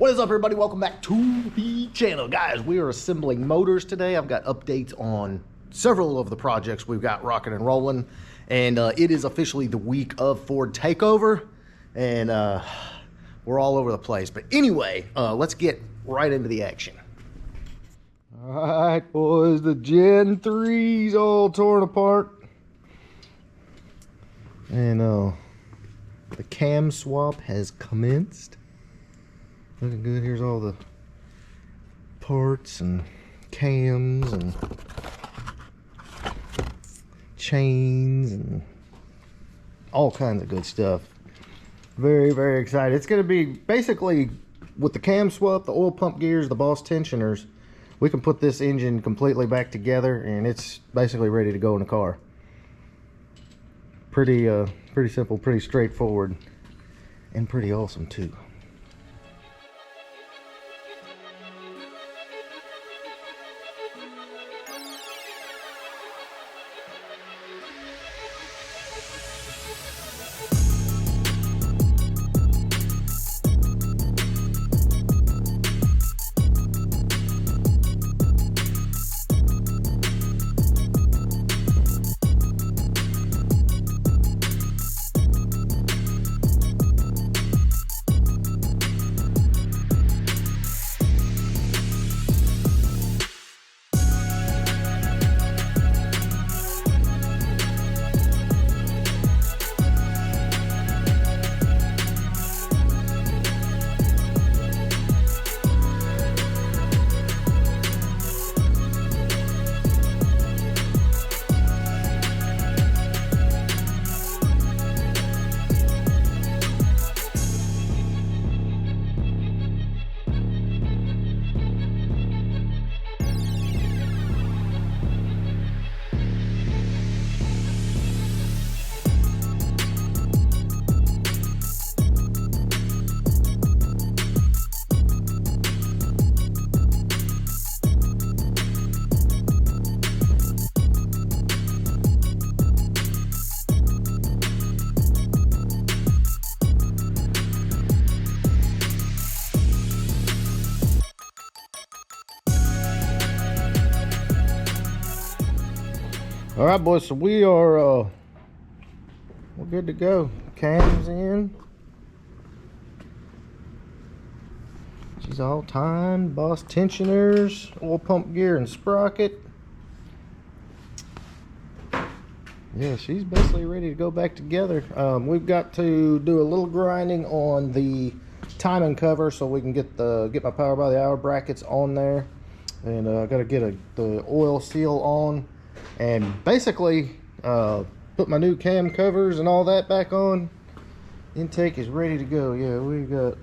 What is up, everybody? Welcome back to the channel. Guys, we are assembling motors today. I've got updates on several of the projects we've got rocking and rolling, and it is officially the week of Ford takeover, and we're all over the place. But anyway, let's get right into the action. All right, boys, the Gen 3's all torn apart, and the cam swap has commenced. Looking good. Here's all the parts and cams and chains and all kinds of good stuff. Very, very excited. It's going to be basically with the cam swap, the oil pump gears, the Boss tensioners. We can put this engine completely back together, and it's basically ready to go in the car. Pretty simple, pretty straightforward, and pretty awesome too. All right, boys, so we're good to go. Cams in. She's all timed. Boss tensioners, oil pump gear and sprocket. Yeah, she's basically ready to go back together. We've got to do a little grinding on the timing cover so we can get my power by the hour brackets on there, and I got to get the oil seal on. And basically put my new cam covers and all that back on. Intake is ready to go. Yeah, we've got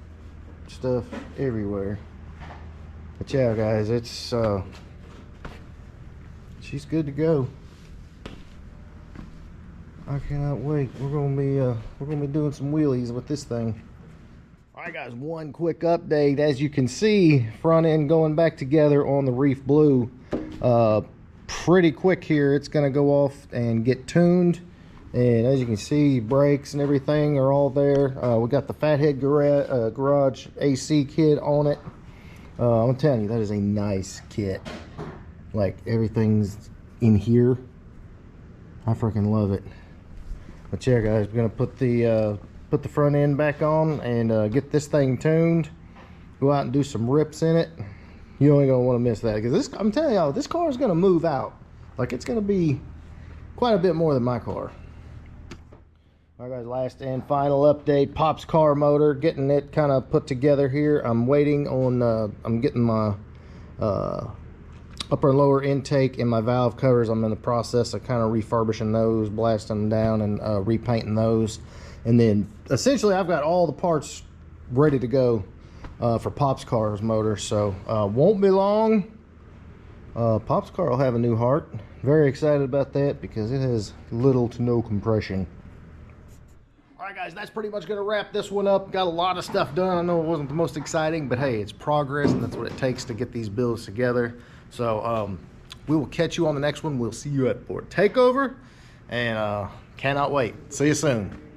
stuff everywhere. But yeah, guys, it's she's good to go. I cannot wait. We're gonna be doing some wheelies with this thing. All right, guys, one quick update. As you can see, front end going back together on the Reef Blue. Pretty quick here. It's going to go off and get tuned, and as you can see, brakes and everything are all there. We got the Fathead Garage AC kit on it. I'm telling you, that is a nice kit. Like, everything's in here. I freaking love it. But yeah, guys, we're going to put the front end back on and get this thing tuned. Go out and do some rips in it. You ain't gonna want to miss that, because I'm telling y'all, this car is gonna move out. Like, it's gonna be quite a bit more than my car. All right, guys, last and final update. Pop's car motor, getting it kind of put together here. I'm waiting on I'm getting my upper and lower intake and my valve covers. I'm in the process of kind of refurbishing those, blasting them down, and repainting those. And then essentially I've got all the parts ready to go for Pop's car's motor, so won't be long. Pop's car will have a new heart. Very excited about that because it has little to no compression. All right, guys, that's pretty much going to wrap this one up. Got a lot of stuff done. I know it wasn't the most exciting, but hey, it's progress, and that's what it takes to get these builds together. So we will catch you on the next one. We'll see you at Ford Takeover, and cannot wait. See you soon.